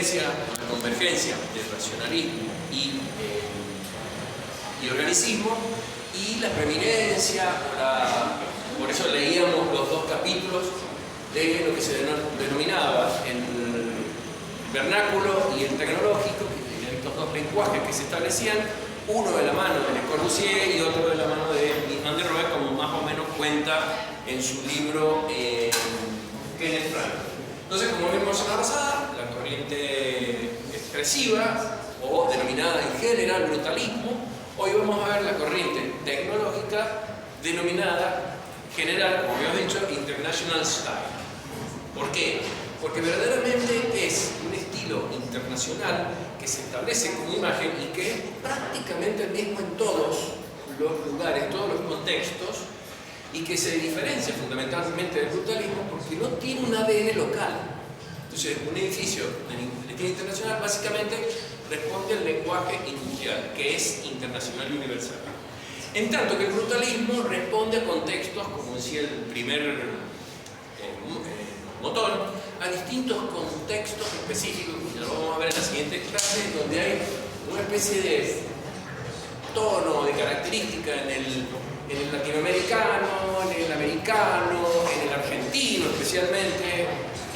confluencia, la convergencia de racionalismo y organicismo, y la preeminencia, por eso leíamos los dos capítulos de lo que se denominaba el vernáculo y el tecnológico, estos dos lenguajes que se establecían, uno de la mano de Le Corbusier y otro de la mano de Mies van der Rohe, como más o menos cuenta en su libro Kenneth Frank. Entonces, como vimos la semana pasada, la corriente expresiva, o denominada en general brutalismo, hoy vamos a ver la corriente tecnológica denominada general, como habíamos dicho, International Style. ¿Por qué? Porque verdaderamente es un estilo internacional que se establece como imagen y que es prácticamente el mismo en todos los lugares, todos los contextos, y que se diferencia fundamentalmente del brutalismo porque no tiene un ADN local. Entonces, un edificio de estilo internacional básicamente responde al lenguaje industrial, que es internacional y universal. En tanto que el brutalismo responde a contextos, como decía el primer motor, a distintos contextos específicos, y lo vamos a ver en la siguiente clase, donde hay una especie de tono, de característica en el latinoamericano, en el americano, en el argentino especialmente,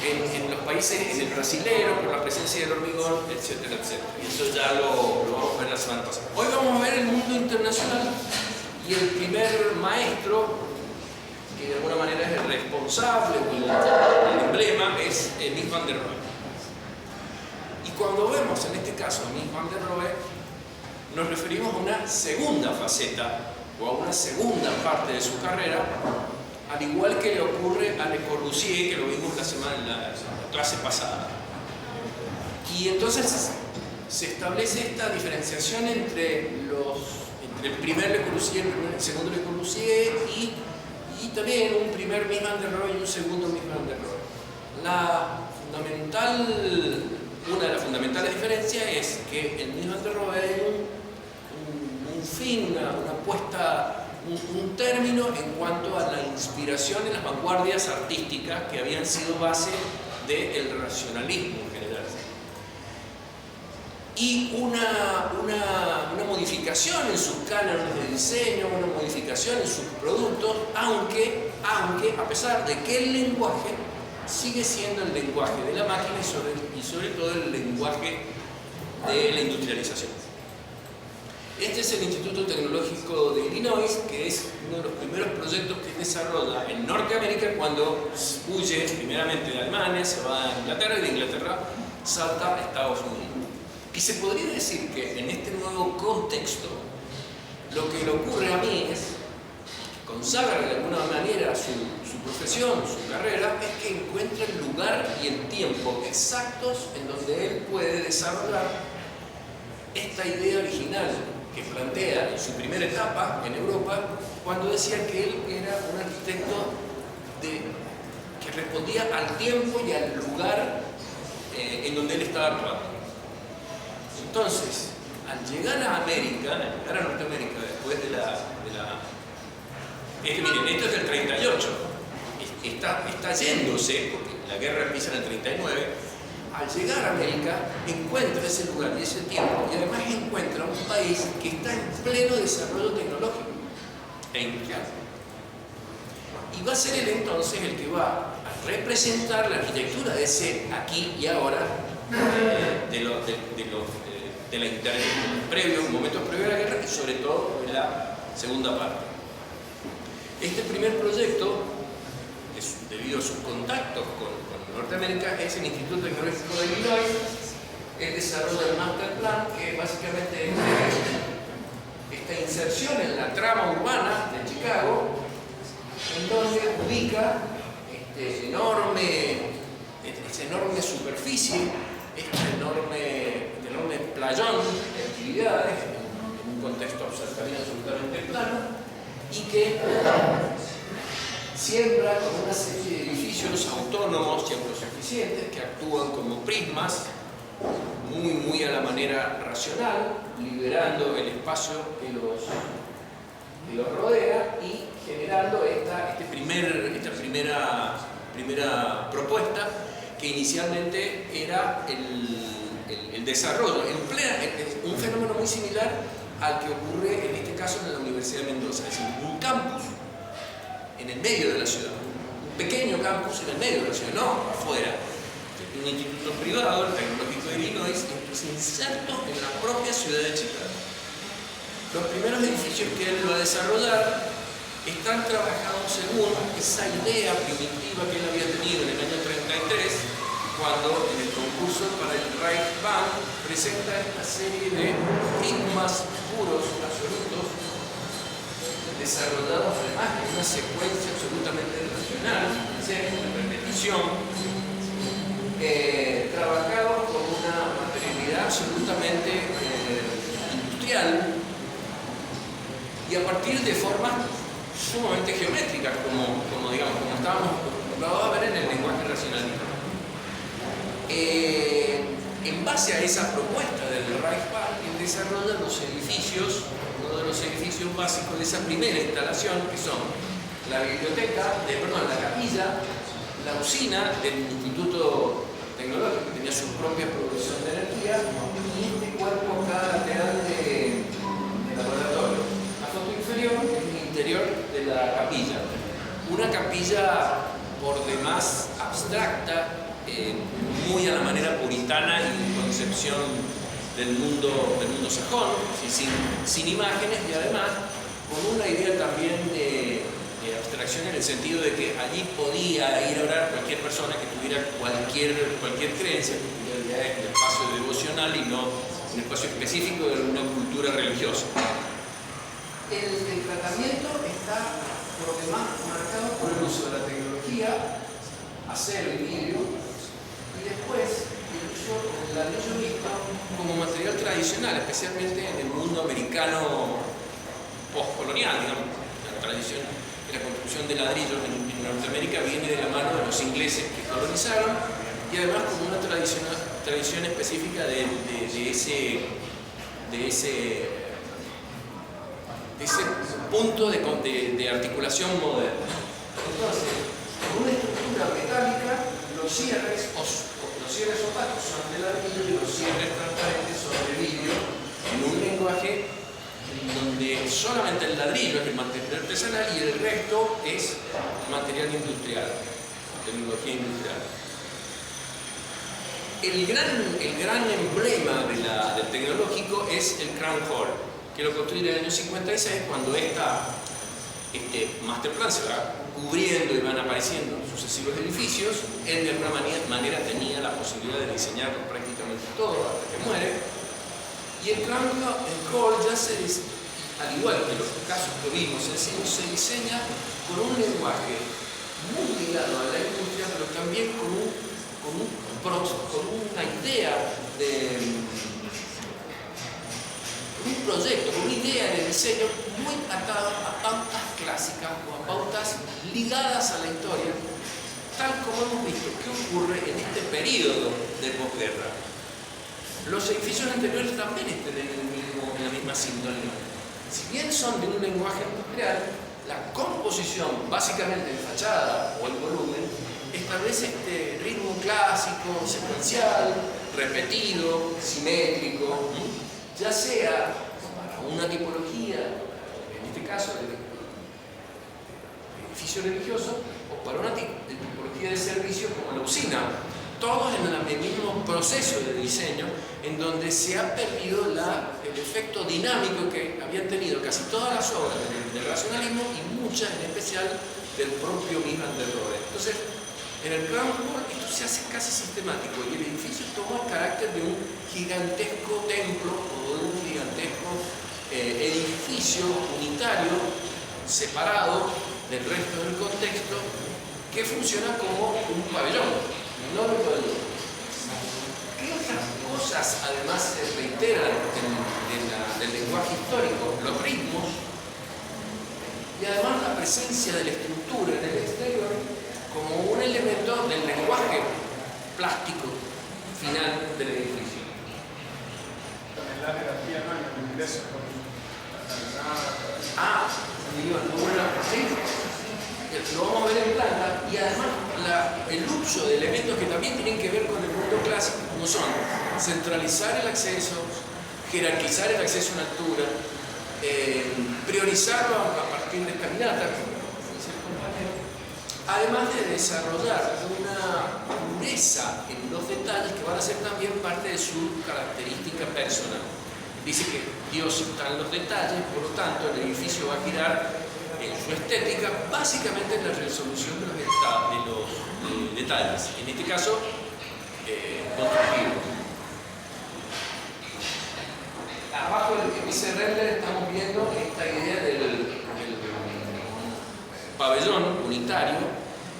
en los países, en el brasilero, por la presencia del hormigón, etcétera, etcétera. Y eso ya lo vamos a ver la semana pasada. Hoy vamos a ver el mundo internacional y el primer maestro, que de alguna manera es el responsable o el emblema, es Mies van der Rohe. Y cuando vemos en este caso a Mies van der Rohe, nos referimos a una segunda faceta o a una segunda parte de su carrera, al igual que le ocurre a Le Corbusier, que lo vimos en la clase pasada. Y entonces se establece esta diferenciación entre el primer Le Corbusier, el segundo Le Corbusier y también un primer Mies van der Rohe y un segundo Mies van der Rohe. Una de las fundamentales diferencias es que el Mies van der Rohe es un fin, una puesta, un término en cuanto a la inspiración en las vanguardias artísticas que habían sido base del racionalismo en general. Y una modificación en sus cánones de diseño, una modificación en sus productos, aunque a pesar de que el lenguaje sigue siendo el lenguaje de la máquina y sobre todo el lenguaje de la industrialización. Este es el Instituto Tecnológico de Illinois, que es uno de los primeros proyectos que desarrolla en Norteamérica cuando huye primeramente de Alemania, se va a Inglaterra y de Inglaterra salta a Estados Unidos. Y se podría decir que en este nuevo contexto lo que le ocurre a mí es que consagra de alguna manera su profesión, su carrera, es que encuentra el lugar y el tiempo exactos en donde él puede desarrollar esta idea original que plantea en su primera etapa en Europa, cuando decía que él era un arquitecto que respondía al tiempo y al lugar en donde él estaba actuando. Entonces, al llegar a Norteamérica, después miren, esto es del 38, está yéndose, porque la guerra empieza en el 39, al llegar a América, encuentra ese lugar y ese tiempo, y además encuentra un país que está en pleno desarrollo tecnológico e industrial. Y va a ser él entonces el que va a representar la arquitectura de ese aquí y ahora, de la internet, momentos previos a la guerra y sobre todo en la segunda parte. Este primer proyecto, debido a sus contactos con Norteamérica, es el Instituto Tecnológico de Illinois. Él desarrolla el Master Plan, que básicamente es esta inserción en la trama urbana de Chicago, en donde ubica esta enorme superficie, este enorme playón de actividades en un contexto absolutamente plano, y que siembra con una serie de edificios autónomos y autosuficientes que actúan como prismas muy a la manera racional, liberando el espacio que los rodea y generando esta primera propuesta, que inicialmente era el desarrollo, un fenómeno muy similar al que ocurre en este caso en la Universidad de Mendoza, es decir, un campus en el medio de la ciudad, un pequeño campus en el medio de la ciudad, no afuera. Un instituto privado, el Tecnológico de Illinois, inserto en la propia ciudad de Chicago. Los primeros edificios que él va a desarrollar están trabajados según esa idea primitiva que él había tenido en el año 33, cuando en el concurso para el Reichsbahn presenta esta serie de ritmos puros, absolutos, desarrollados además en una secuencia absolutamente racional, de repetición, trabajados con una materialidad absolutamente industrial y a partir de formas sumamente geométricas, como estábamos acostumbrados a ver en el lenguaje racionalista. En base a esa propuesta del Reichsbahn, él desarrolla los edificios, uno de los edificios básicos de esa primera instalación, que son la biblioteca, la capilla, la usina del Instituto Tecnológico, que tenía su propia producción de energía, y este cuerpo lateral de laboratorio. La foto inferior es el interior de la capilla. Una capilla por demás abstracta, muy a la manera puritana y de concepción del mundo sajón, sin imágenes y además con una idea también de abstracción en el sentido de que allí podía ir a orar cualquier persona que tuviera cualquier creencia, que tuviera el espacio devocional y no un espacio específico de una cultura religiosa. El tratamiento está por demás marcado por el uso de la tecnología, acero y vidrio, y después el uso del ladrillo visto como material tradicional, especialmente en el mundo americano postcolonial, digamos. La tradición de la construcción de ladrillos en Norteamérica viene de la mano de los ingleses que colonizaron y además como una tradición específica de ese punto de articulación moderna. Entonces, con una estructura metálica, los cierres opacos son de ladrillo y los cierres transparentes son de vidrio, en un lenguaje donde solamente el ladrillo es el material artesanal y el resto es material industrial, tecnología industrial. El gran emblema del tecnológico es el Crown Hall, que lo construye en el año 56, cuando este masterplan se va cubriendo y van apareciendo sucesivos edificios. Él de alguna manera tenía la posibilidad de diseñarlo prácticamente todo hasta que muere. Y el Crown Hall ya al igual que los casos que vimos en cine, se diseña con un lenguaje muy ligado a la industria, pero también con una idea un proyecto, con una idea de diseño muy atada a pautas clásicas o a pautas ligadas a la historia, tal como hemos visto que ocurre en este periodo de posguerra. Los edificios anteriores también están en la misma sintonía. Si bien son de un lenguaje industrial, la composición, básicamente en fachada o el volumen, establece este ritmo clásico, secuencial, repetido, simétrico, ya sea para una tipología, en este caso de edificio religioso, o para una tipología de servicio como la usina, todos en el mismo proceso de diseño, en donde se ha perdido el efecto dinámico que habían tenido casi todas las obras del racionalismo y muchas en especial del propio Van der Rohe. Entonces, en el Crown Hall esto se hace casi sistemático y el edificio toma el carácter de un gigantesco templo o de un gigantesco edificio unitario separado del resto del contexto que funciona como un pabellón. No lo puedo decir. ¿Qué otras cosas además se reiteran del lenguaje histórico? Los ritmos y además la presencia de la estructura en el exterior como un elemento del lenguaje plástico final del edificio. También la jerarquía, ¿no? En el ingreso. Digo, sí. lo vamos a ver en planta, y además el uso de elementos que también tienen que ver con el mundo clásico, como son centralizar el acceso, jerarquizar el acceso en altura, priorizarlo a partir de escaminatas, además de desarrollar una pureza en los detalles que van a ser también parte de su característica personal. Dice que Dios está en los detalles, por lo tanto el edificio va a girar en su estética básicamente en la resolución de los detalles, en este caso constructivo. Abajo en ese render estamos viendo esta idea del pabellón unitario,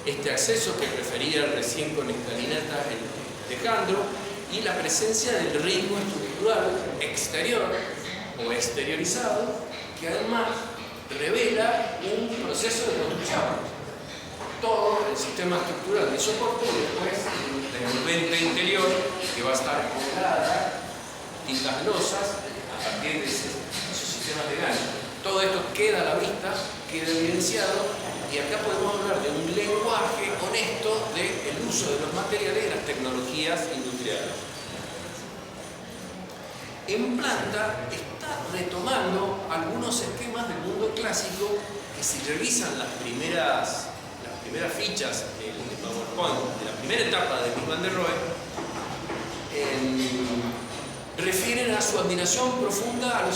este acceso que refería recién con escalinatas Alejandro, y la presencia del ritmo estructural exterior o exteriorizado, que además revela un proceso de construcción. Todo el sistema estructural de soporte y después la envolvente interior, que va a estar colgada, distintas losas, a partir de esos sistemas de gancho. Todo esto queda a la vista, queda evidenciado, y acá podemos hablar de un lenguaje honesto del uso de los materiales y las tecnologías industriales. En planta está retomando algunos esquemas del mundo clásico que, si revisan las primeras fichas del PowerPoint de la primera etapa de Mies van der Rohe, refieren a su admiración profunda a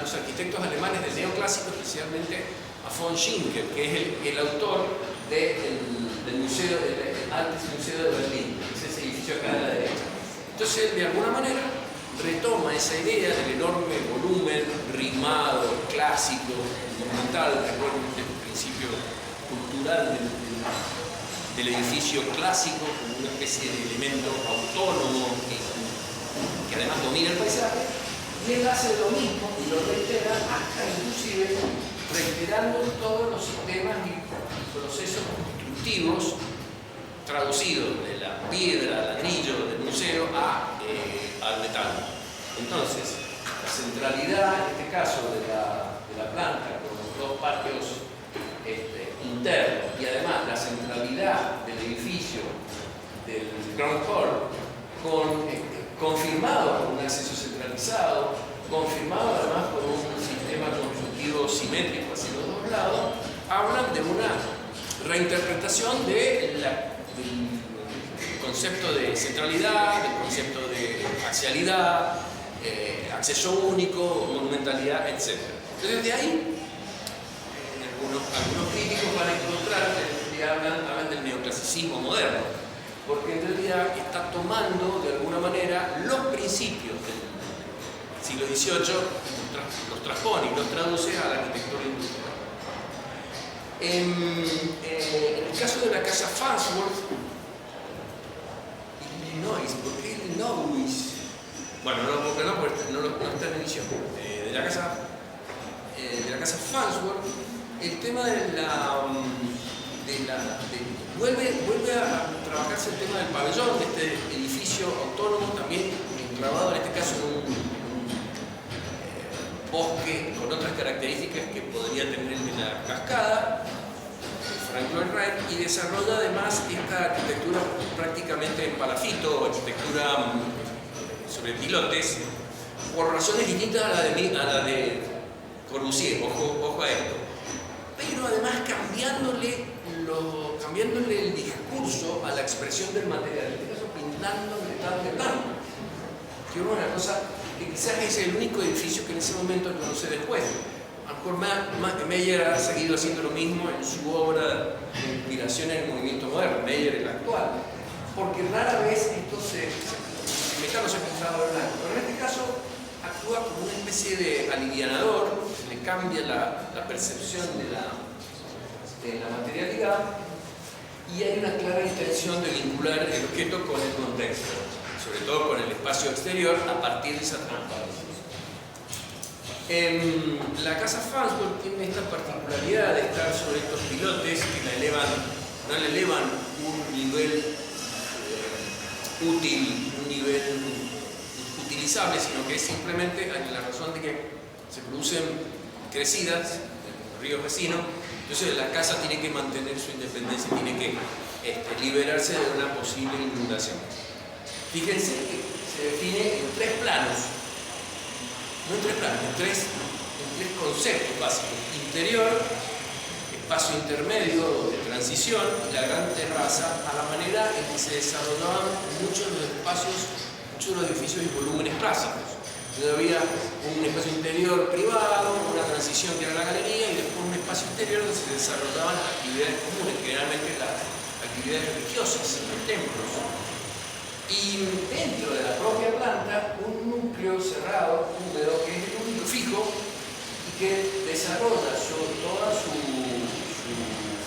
los arquitectos alemanes del neoclásico, especialmente a von Schinkel, que es el autor del museo, del Altes Museo de Berlín, que es ese edificio acá a la derecha. Entonces, de alguna manera, retoma esa idea del enorme volumen rimado, clásico, monumental, recuerden el principio cultural del edificio clásico como una especie de elemento autónomo que además domina el paisaje, y él hace lo mismo y lo reitera hasta inclusive reiterando todos los sistemas y procesos constructivos traducidos de la piedra, al ladrillo del museo al metal. Entonces, la centralidad, en este caso, de la planta, con los dos patios internos, y además la centralidad del edificio, del ground floor, confirmado con un acceso centralizado, confirmado además con un sistema constructivo simétrico hacia los dos lados, hablan de una reinterpretación del concepto de centralidad, del concepto de axialidad, acceso único, monumentalidad, etc. Entonces, de ahí, algunos críticos van a encontrar que hablan del neoclasicismo moderno, porque en realidad está tomando de alguna manera los principios del siglo XVIII, los transpone y los traduce a la arquitectura industrial. En el caso de la casa Farnsworth, Illinois, ¿por qué Illinois? Bueno, porque no está en edición. De la casa Farnsworth, el tema vuelve a trabajarse el tema del pabellón, de este edificio autónomo, también enclavado en este caso en un bosque con otras características que podría tener el de la cascada, Frank Lloyd Wright, y desarrolla además esta arquitectura prácticamente en palafito, arquitectura sobre pilotes, por razones distintas a la de Corbusier, ojo a esto, pero además cambiándole el discurso a la expresión del material, en este caso pintando metal de blanco, que es una cosa que quizás es el único edificio que en ese momento no conoce después. A lo mejor Meyer ha seguido haciendo lo mismo en su obra de inspiración en el movimiento moderno, Meyer el actual, porque rara vez esto el metal no se ha pintado de blanco, pero en este caso actúa como una especie de alivianador, se le cambia la percepción de la materialidad, y hay una clara intención de vincular el objeto con el contexto, sobre todo con el espacio exterior, a partir de esa transparencia. La casa Farnsworth tiene esta particularidad de estar sobre estos pilotes que no le elevan un nivel útil, un nivel utilizable, sino que es simplemente la razón de que se producen crecidas en los ríos vecinos Entonces la casa tiene que mantener su independencia, tiene que liberarse de una posible inundación. Fíjense que se define en tres planos, no en tres planos, en tres conceptos básicos: interior, espacio intermedio de transición y la gran terraza, a la manera en que se desarrollaban muchos de los espacios, muchos de los edificios y volúmenes clásicos. Entonces había un espacio interior privado, una transición que era la galería, y después un espacio exterior donde se desarrollaban actividades comunes, generalmente las actividades religiosas en los templos. Y dentro de la propia planta, un núcleo cerrado, húmedo, que es el núcleo fijo y que desarrolla toda su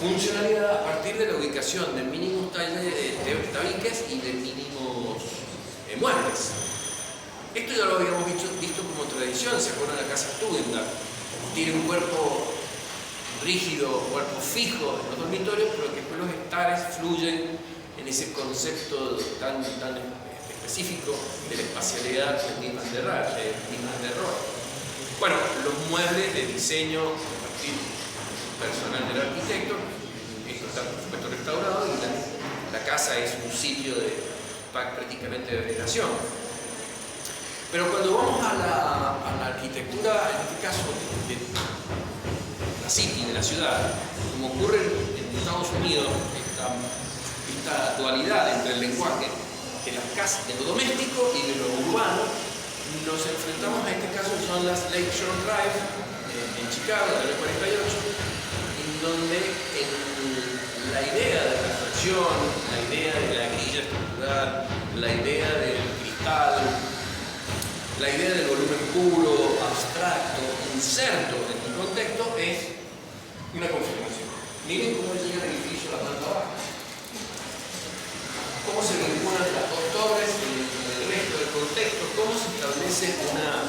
funcionalidad a partir de la ubicación de mínimos tabiques y de mínimos muebles. Esto ya lo habíamos visto como tradición. ¿Se acuerdan de la casa Tugendhat? Tiene un cuerpo rígido, cuerpo fijo en los dormitorios, pero que después los estares fluyen en ese concepto tan específico de la espacialidad de Niman de Rohe. Bueno, los muebles de diseño a partir personal del arquitecto, esto está por supuesto restaurado, y la casa es un sitio prácticamente de veneración. Pero cuando vamos a la arquitectura, en este caso de la city, de la ciudad, como ocurre en Estados Unidos, esta dualidad entre el lenguaje de las casas, de lo doméstico y de lo urbano, nos enfrentamos a este caso, son las Lakeshore Drive en Chicago, del 48, en donde la idea de la reflexión, la idea de la grilla estructural, la idea del cristal, la idea del volumen puro, abstracto, inserto en el contexto, es una confirmación. Miren cómo llega el edificio a la planta baja, cómo se vinculan las dos torres y el resto del contexto, cómo se establece una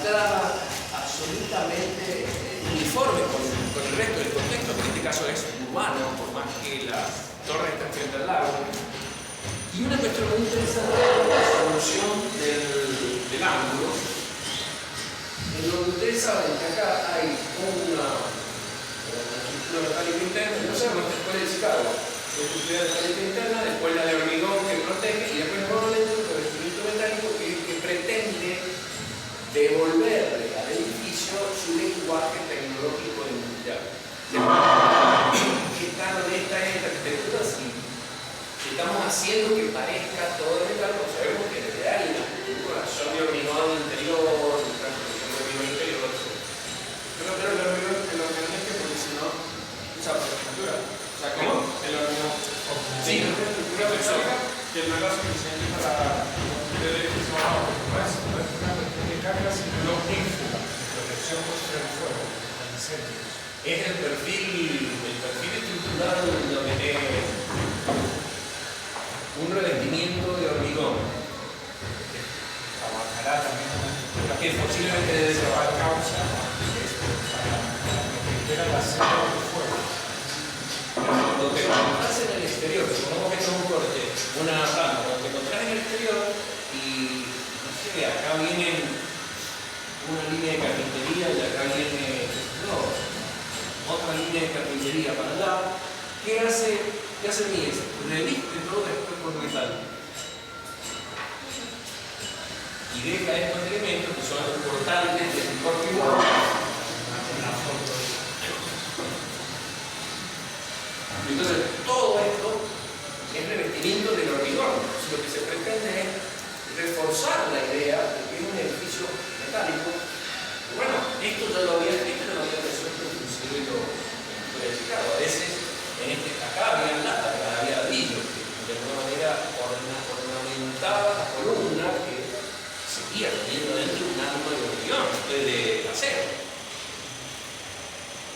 trama absolutamente uniforme con el resto del contexto, que en este caso es urbano, por más que la torre está frente al lago. Y una cuestión muy interesante es la solución del ángulo, en donde ustedes saben que acá hay una estructura metálica interna, no sabemos, esta escuela de Chicago, una estructura metálica interna, después la de hormigón que protege, y después nuevamente un revestimiento metálico que pretende devolverle al edificio su lenguaje tecnológico e industrial. ¿Qué tan honesta es esta arquitectura? Si estamos haciendo que parezca todo de metal, pues sabemos que desde ahí un corazón de hormigón interior, una construcción de hormigón interior. Pero el hormigón es que, porque si no, usa por estructura. O sea, ¿cómo? El hormigón. Sí, es una estructura metálica que no es suficiente para el edificio bajo. No es una cuestión de carga, sino ínfuga, protección contra el fuego, el incendio. Es el perfil estructural lo que tiene un revestimiento de hormigón. Trabajará también Que posiblemente debe se va a causa para proteger al acero del fuego. lo que encontrás en el exterior, supongamos que esto es un corte, una planta, lo que encontrás en el exterior y no sé, acá viene una línea de carpintería y acá viene otra línea de carpintería para allá. ¿Qué hace Mies? Reviste todo esto con metal y deja estos elementos que son importantes del corte igual. Entonces, todo esto es revestimiento del hormigón. Lo que se pretende es reforzar la idea de que es un edificio metálico. Bueno, esto ya lo había resuelto inclusive lo Chicago. A veces, acá había lata, acá había ladrillo, que de alguna manera ornamentaba la columna que seguía teniendo dentro un alma de hormigón, de acero.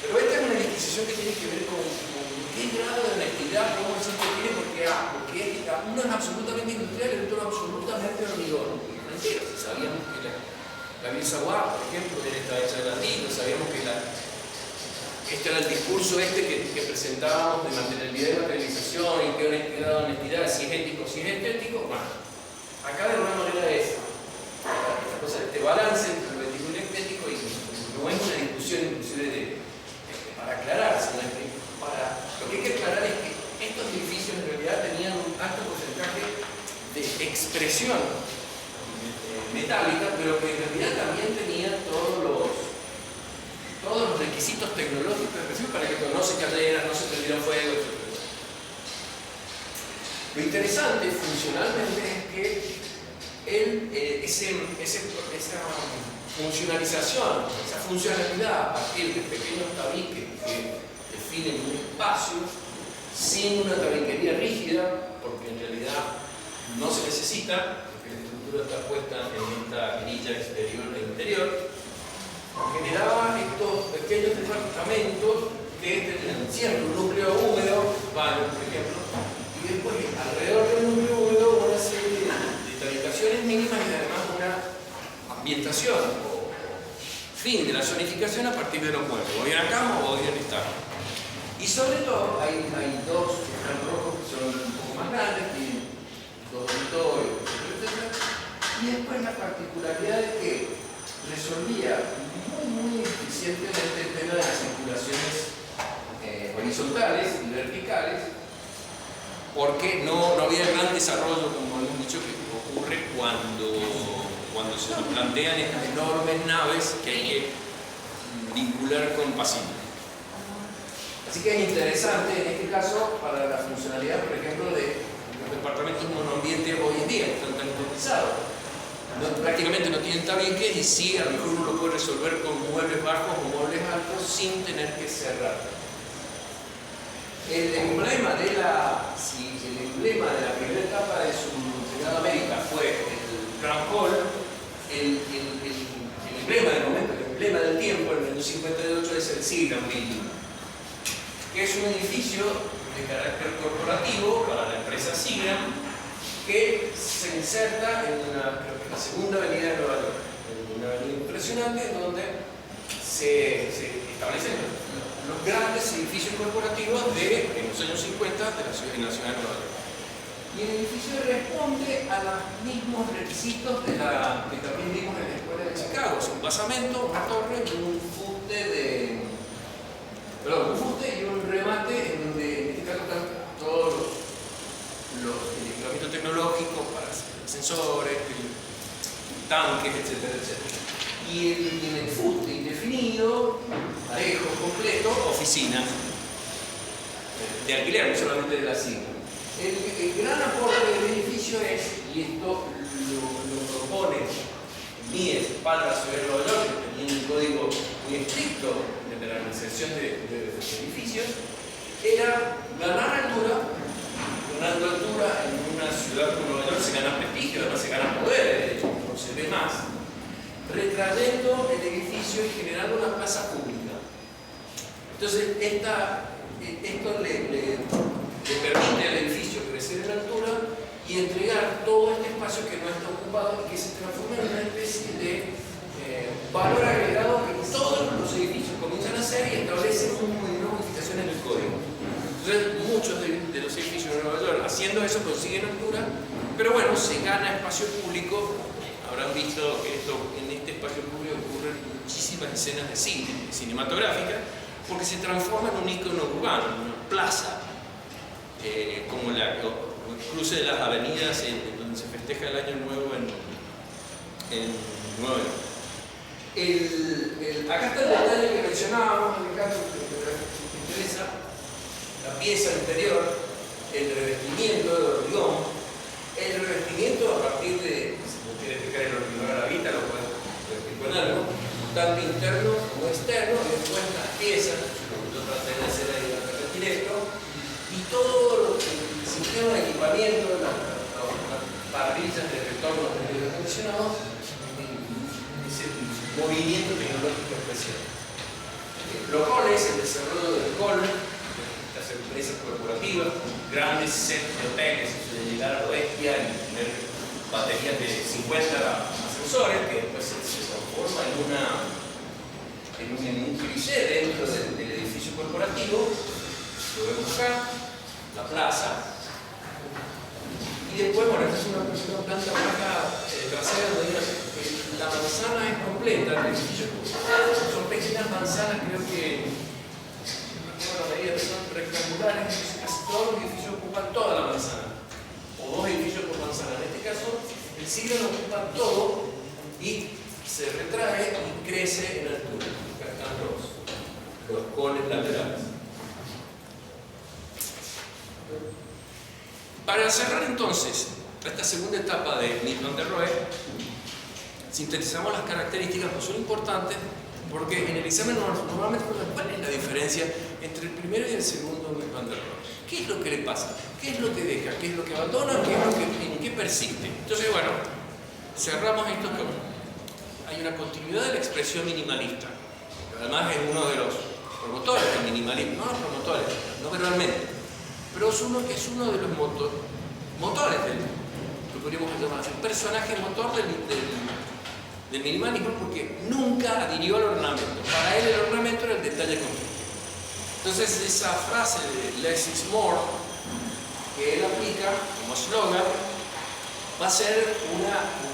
Pero esta es una disquisición que tiene que ver con qué grado de honestidad cómo el sitio tiene, porque uno es absolutamente industrial y el otro es absolutamente hormigón. Mentira, sabíamos que la Bielsa-Guard, por ejemplo, estaba hecha de ladrillo, sabíamos que este era el discurso que presentábamos de materialidad y materialización, y qué honestidad, si es ético, si es estético. Bueno, acá de alguna manera es esta cosa, este balance entre lo ético y lo estético, y no es una discusión inclusive de expresión metálica, pero que en realidad también tenía todos los requisitos tecnológicos para que no se cayera, no se prendiera fuego, etc. Lo interesante funcionalmente es que esa funcionalización, esa funcionalidad a partir de pequeños tabiques que definen un espacio sin una tabiquería rígida, porque en realidad no se necesita, porque la estructura está puesta en esta grilla exterior e interior, generaba estos pequeños departamentos que tenían cierto núcleo húmedo, baños por ejemplo, y después alrededor del núcleo húmedo una serie de habitaciones mínimas y además una ambientación o fin de la zonificación a partir de los muebles, o bien a cama o bien estar. Y sobre todo hay dos que están rojos que son un poco más grandes, tienen dos dormitorios, etc. Y después la particularidad de que resolvía muy eficientemente el tema de las circulaciones horizontales y verticales, porque no había gran desarrollo, como hemos dicho, que ocurre cuando se nos plantean estas enormes naves que hay que vincular con pasillos. Así que es interesante en este caso para la funcionalidad, por ejemplo, de los departamentos monoambiente hoy en día, que están tan cotizados. Prácticamente no tienen tabiques y sí, a lo mejor uno lo puede resolver con muebles bajos o muebles altos sin tener que cerrar. El emblema de la primera etapa de su llegada a América fue el Grand Hall. El emblema del momento, el emblema del tiempo, en el año 58, es el Seagram Building, que es un edificio de carácter corporativo para la empresa Seagram, que se inserta en la segunda avenida de Nueva York, en una avenida impresionante donde se establecen los grandes edificios corporativos en los años 50 en la ciudad de Nueva York. Y el edificio responde a los mismos requisitos que también vimos en la escuela de Chicago: es un basamento, una torre y un fuste y un remate en donde en este caso están todos los equipamientos tecnológicos para sensores, tanques, etcétera, etcétera. Y en el fuste indefinido, parejo, completo, oficinas de alquiler, no solamente de la sigla. El gran aporte del edificio es, y esto lo propone Mies para la ciudad de Nueva York, que tiene un código muy estricto de la inserción de edificios, era ganar altura. Ganando altura en una ciudad como Nueva York se gana prestigio, además se gana poder, de hecho, no se ve más, retrayendo el edificio y generando una plaza pública. Entonces, esto le permite al edificio crecer en altura y entregar todo este espacio que no está ocupado y que se transforma en una especie de valor agregado que todos los edificios comienzan a hacer y establecen una modificación en el código. Entonces, muchos de los edificios de Nueva York haciendo eso consiguen altura, pero bueno, se gana espacio público. Habrán visto que en este espacio público ocurren muchísimas escenas de cine, cinematográficas, porque se transforma en un ícono urbano, en una plaza, como el cruce de las avenidas donde se festeja el Año Nuevo en Nueva York. Acá está el detalle que mencionábamos, en el caso que te interesa, la pieza interior, el revestimiento de hormigón, el revestimiento a partir de, si no quieres explicar el hormigón a la vista, lo puedes revestir con algo, tanto interno como externo, y después las piezas, como yo traté de hacer ahí bastante directo, y todo el sistema de equipamiento, las parrillas de retorno de aire acondicionado, ese movimiento tecnológico especial. Los halls, el desarrollo del hall, estas empresas corporativas, grandes sets de hoteles, de llegar a lo bestia y tener baterías de 50 ascensores que después se transforma en un cliché dentro del edificio corporativo. Lo vemos acá, la plaza. Y después, bueno, esta es una planta baja trasera donde la manzana es completa, el edificio son pequeñas manzanas, creo que la medida son rectangulares, casi todos los edificios ocupan toda la manzana, o dos edificios por manzana. En este caso, El signo ocupa todo y se retrae y crece en altura. Acá están los cones laterales. Para cerrar entonces esta segunda etapa de Mies van der Rohe, sintetizamos las características, pues son importantes porque en el examen normalmente ¿cuál es la diferencia entre el primero y el segundo Mies van der Rohe? ¿Qué es lo que le pasa? ¿Qué es lo que deja? ¿Qué es lo que abandona? ¿En qué persiste? Entonces, bueno, cerramos esto con... Hay una continuidad de la expresión minimalista. Además es uno de los promotores del minimalismo, no los promotores, no verbalmente, pero es uno de los motores del, lo podríamos llamar así, personaje motor del minimalismo, porque nunca adhirió al ornamento. Para él el ornamento era el detalle constructivo. Entonces esa frase de less is more que él aplica como eslogan va a ser un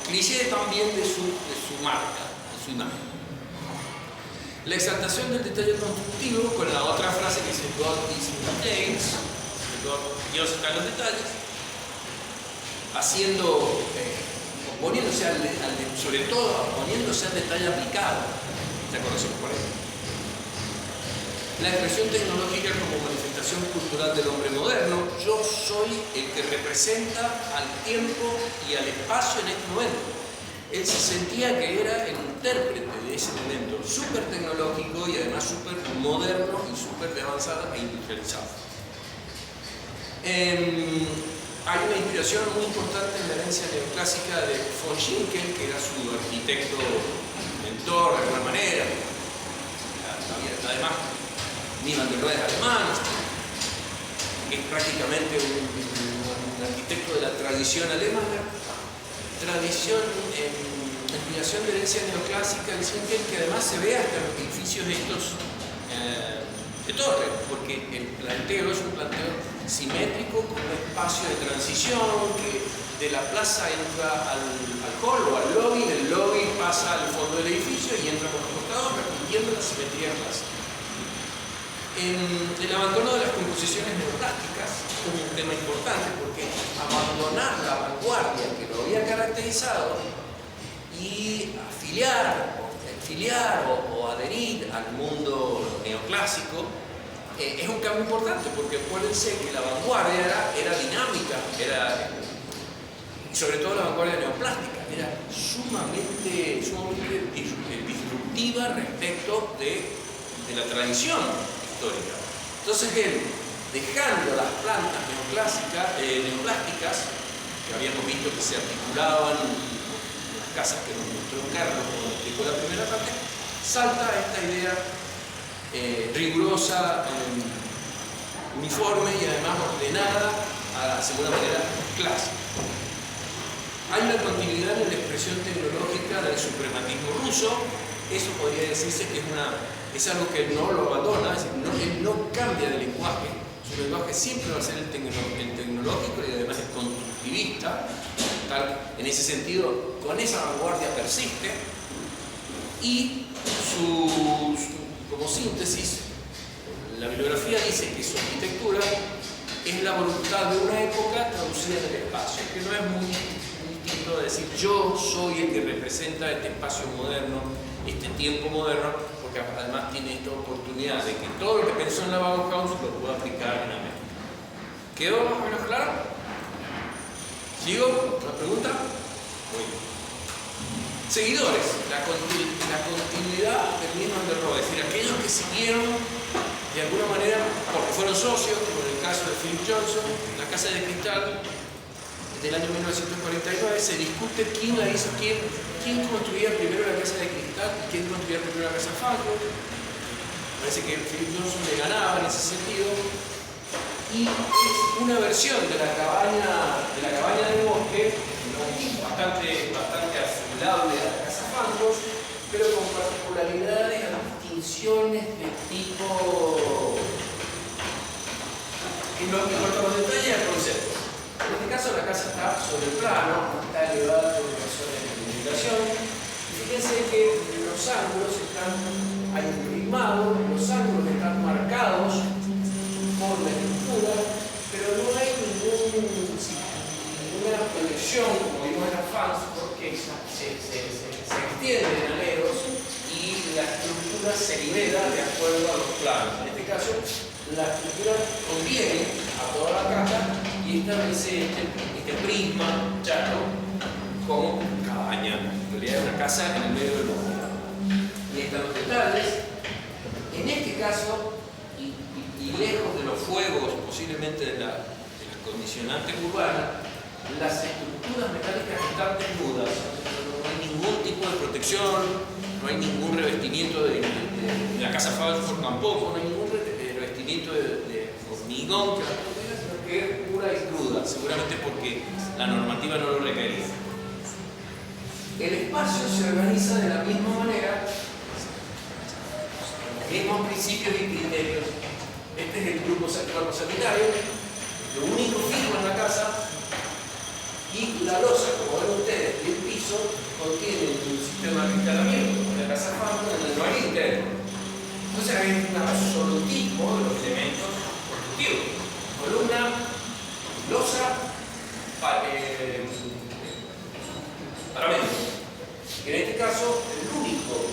cliché también de su marca, de su imagen. La exaltación del detalle constructivo con la otra frase que dice God is in the details, Dios está en los detalles, oponiéndose sobre todo oponiéndose al detalle aplicado, la corrección por él. La expresión tecnológica como manifestación cultural del hombre moderno, yo soy el que representa al tiempo y al espacio en este momento. Él se sentía que era el intérprete de ese momento súper tecnológico y además súper moderno y súper avanzado e industrializado. Hay una inspiración muy importante en la herencia neoclásica de von Schinkel, que era su arquitecto mentor de alguna manera. Además, Mies van der Rohe es alemán, es prácticamente un arquitecto de la tradición alemana, inspiración de herencia neoclásica en Schinkel, que además se ve hasta en los edificios estos de torre, porque el planteo es un planteo simétrico con un espacio de transición que de la plaza entra al hall o al lobby, del lobby pasa al fondo del edificio y entra por los costados, repitiendo la simetría clásica. El abandono de las composiciones neoplásticas es un tema importante porque abandonar la vanguardia que lo había caracterizado y afiliar o adherir al mundo neoclásico es un cambio importante, porque acuérdense que la vanguardia era dinámica, sobre todo la vanguardia neoplástica, era sumamente disruptiva respecto de la tradición histórica. Entonces él, dejando las plantas neoplásticas, que habíamos visto que se articulaban en las casas que nos mostró Carlos cuando explicó la primera parte, salta a esta idea rigurosa, uniforme y además ordenada según la manera clásica. Hay una continuidad en la expresión tecnológica del suprematismo ruso. Eso podría decirse que es algo que él no lo abandona, es decir, él no cambia de lenguaje. Su lenguaje siempre va a ser el tecnológico y además es constructivista. En ese sentido, con esa vanguardia persiste. Y como síntesis, la bibliografía dice que su arquitectura es la voluntad de una época traducida en el espacio, que no es muy distinto de decir yo soy el que representa este espacio moderno, este tiempo moderno, porque además tiene esta oportunidad de que todo lo que pensó en la Bauhaus lo pueda aplicar en América. ¿Quedó más o menos claro? ¿Sigo? ¿Otra pregunta? Muy bien. Seguidores, la continuidad del Mies van der Rohe, es decir, aquellos que siguieron de alguna manera, porque fueron socios, como en el caso de Philip Johnson, en la Casa de Cristal del año 1949, se discute quién construía primero la Casa de Cristal y quién construía primero la Casa Frankfurt. Parece que Philip Johnson le ganaba en ese sentido. Y es una versión de la cabaña del bosque, bastante asimilable a la Casa Frankfurt, pero con particularidades, distinciones de tipo en cuanto a los detalles del concepto. En este caso la casa está sobre el plano, está elevada por razones de comunicación. Fíjense que los ángulos hay un primado, los ángulos están marcados por la estructura, pero no hay ninguna proyección, como vimos en la fans, se extiende en aleros y la estructura se libera de acuerdo a los planos. En este caso, la estructura conviene a toda la casa y establece este prisma chato como cabaña. En realidad es una casa en el medio del bosque. Y están los detalles. En este caso, y lejos de los fuegos posiblemente de las condicionantes urbanas, las estructuras metálicas están desnudas. No hay ningún tipo de protección, no hay ningún revestimiento de la casa Falford tampoco, no hay ningún revestimiento de hormigón que la proteja, sino que es pura y cruda, seguramente porque la normativa no lo requería. El espacio se organiza de la misma manera, con los mismos principios y criterios. Este es el grupo sanitario, lo único fijo en la casa, y la losa, como ven ustedes, y el piso contienen un sistema de instalamiento de la casa Falford en el lugar interno. Entonces hay un absolutismo de los elementos constructivos: columna, losa, paramento. En este caso, el único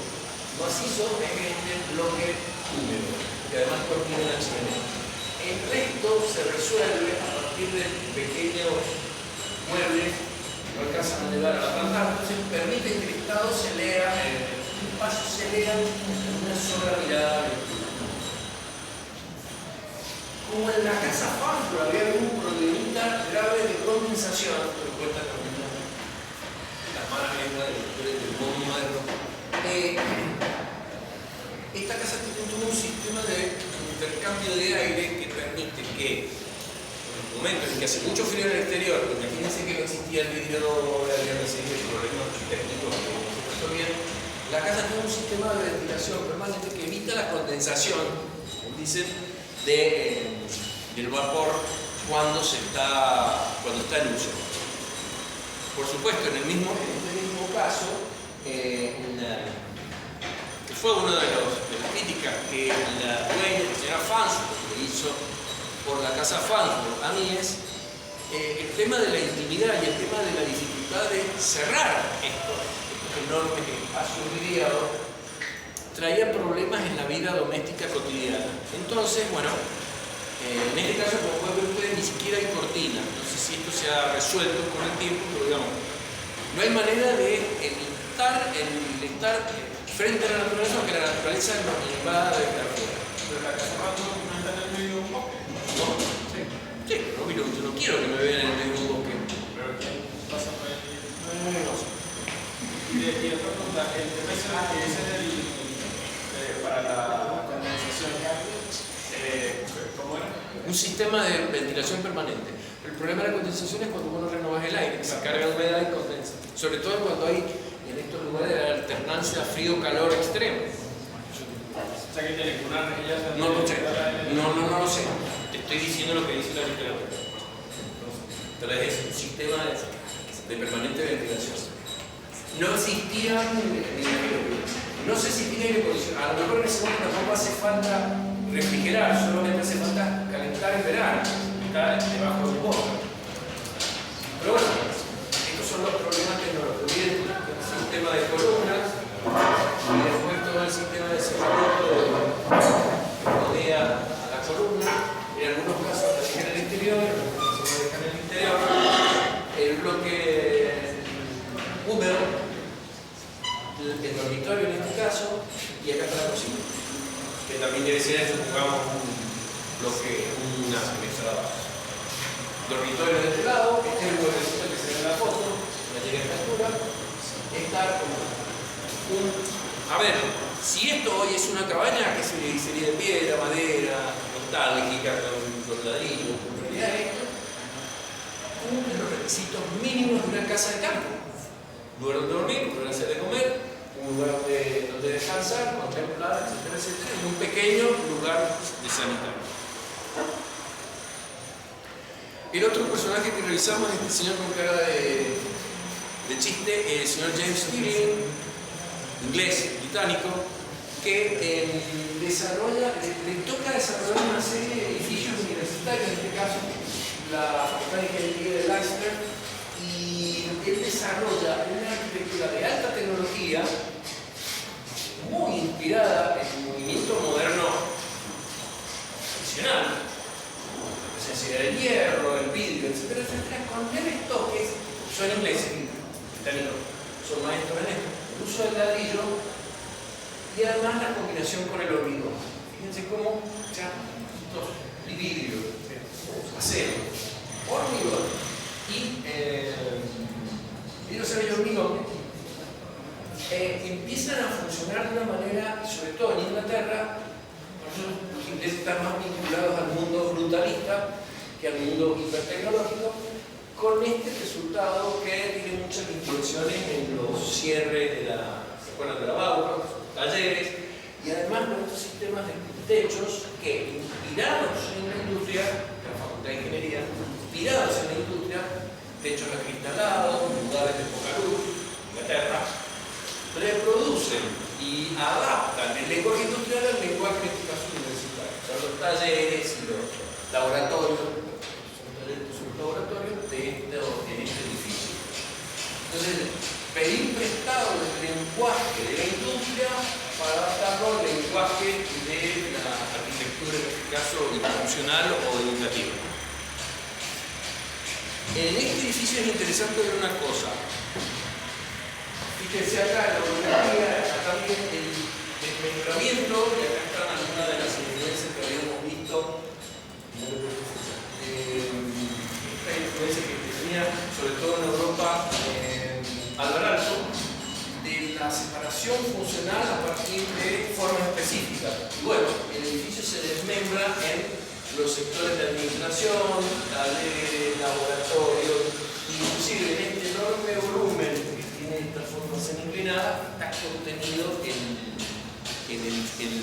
macizo es este bloque húmedo, que además contiene la chimenea. El resto se resuelve a partir de pequeños muebles que no alcanzan a llegar a la planta, entonces permite que el estado se lea, el espacio se lea en una sola mirada. Como en la casa Falford había un problemita grave de condensación, que cuenta también las malas lenguas del mundo moderno, esta casa tiene todo un sistema de intercambio de aire que permite que momentos en que hace mucho frío en el exterior, imagínense que no existía el vidrio de problemas técnicos que no se puesto bien, la casa tiene un sistema de ventilación permanente que evita la condensación, como dicen, del vapor cuando está en uso. Por supuesto, en este mismo caso, que fue una de las críticas que la dueña, la señora Farnsworth, le hizo por la casa Farnsworth a mí es el tema de la intimidad y el tema de la dificultad de cerrar estos enormes espacios vidriados traía problemas en la vida doméstica cotidiana. Entonces, bueno, en este caso, como pueden ver ustedes, ni siquiera hay cortina. No sé si esto se ha resuelto con el tiempo, pero digamos, no hay manera de evitar el estar frente a la naturaleza, aunque la naturaleza nos invada desde afuera. Pero la casa Falford no está en el medio de un bosque. ¿No? Sí. Sí, pero yo no quiero que me vean en el medio de un bosque. Pero ¿quién pasa por ahí? No. Y otra pregunta, el tema es que ese es para la condensación. ¿Cómo era? Un sistema de ventilación permanente. El problema de la condensación es cuando uno renovas el aire, que se carga de humedad y condensa. Sobre todo cuando hay en estos lugares de la alternancia frío-calor extremo. O sea que tiene que una rejilla. No lo sé. No lo sé. Te estoy diciendo lo que dice la literatura. Entonces es un sistema de permanente ventilación. No existía no sé si tiene aire acondicionado. A lo mejor en ese momento tampoco hace falta refrigerar, solamente hace falta calentar en verano. Está debajo del bosque. Pero bueno, estos son los problemas tecnológicos. Bien, el sistema de columnas y después todo el sistema de cerramiento que rodea a la columna. En algunos casos la dejan en el exterior, en otros casos la dejan en el interior. El bloque húmedo, el dormitorio en este caso, y acá está la cocina. Que también debe ser, supongamos, un bloque, una semestra abajo. Dormitorio de este lado, este es el mueblecito que se ve en la foto, no llega a esta altura, está como a ver, si esto hoy es una cabaña, que sería de piedra, madera, nostálgica, con ladrillos, en realidad esto cumple los requisitos mínimos de una casa de campo. Un lugar donde dormir, un lugar donde hacer de comer, un lugar donde descansar, contemplar, etcétera, etcétera, y un pequeño lugar de sanitario. El otro personaje que revisamos es este señor con cara de chiste, el señor James Stirling, inglés, británico, que le toca desarrollar una serie de edificios universitarios, en este caso la Facultad de Ingeniería de Leicester, y él desarrolla una industria muy inspirada en el movimiento moderno tradicional, la presencia del hierro, el vidrio, etcétera, etcétera, con leves toques, son ingleses, británicos, son maestros en esto, el uso del ladrillo y además la combinación con el hormigón. Fíjense cómo ya el vidrio, acero, hormigón y vidrio, acero y hormigón empiezan a funcionar de una manera, sobre todo en Inglaterra, por eso los ingleses están más vinculados al mundo brutalista que al mundo hipertecnológico, con este resultado que tiene muchas influencias en los cierres de ¿se acuerdan de la Bauhaus? Talleres, y además con estos sistemas de techos que, inspirados en la industria, de la Facultad de Ingeniería, inspirados en la industria, techos acristalados, lugares de poca luz, Inglaterra, reproducen y adaptan el lenguaje industrial al lenguaje en este caso universitario. O sea, los talleres y los laboratorios, en este edificio. Entonces, pedir prestado el lenguaje de la industria para adaptarlo al lenguaje de la arquitectura, en este caso institucional o educativa. En este edificio es interesante ver una cosa. Fíjense acá la orografía, acá también el desmembramiento, y acá están algunas de las evidencias que habíamos visto. Esta influencia que tenía, sobre todo en Europa, Álvaro Alto, de la separación funcional a partir de formas específicas. Y bueno, el edificio se desmembra en los sectores de administración, talleres, laboratorios, inclusive en este enorme volumen que tiene esta formación inclinada, está contenido en el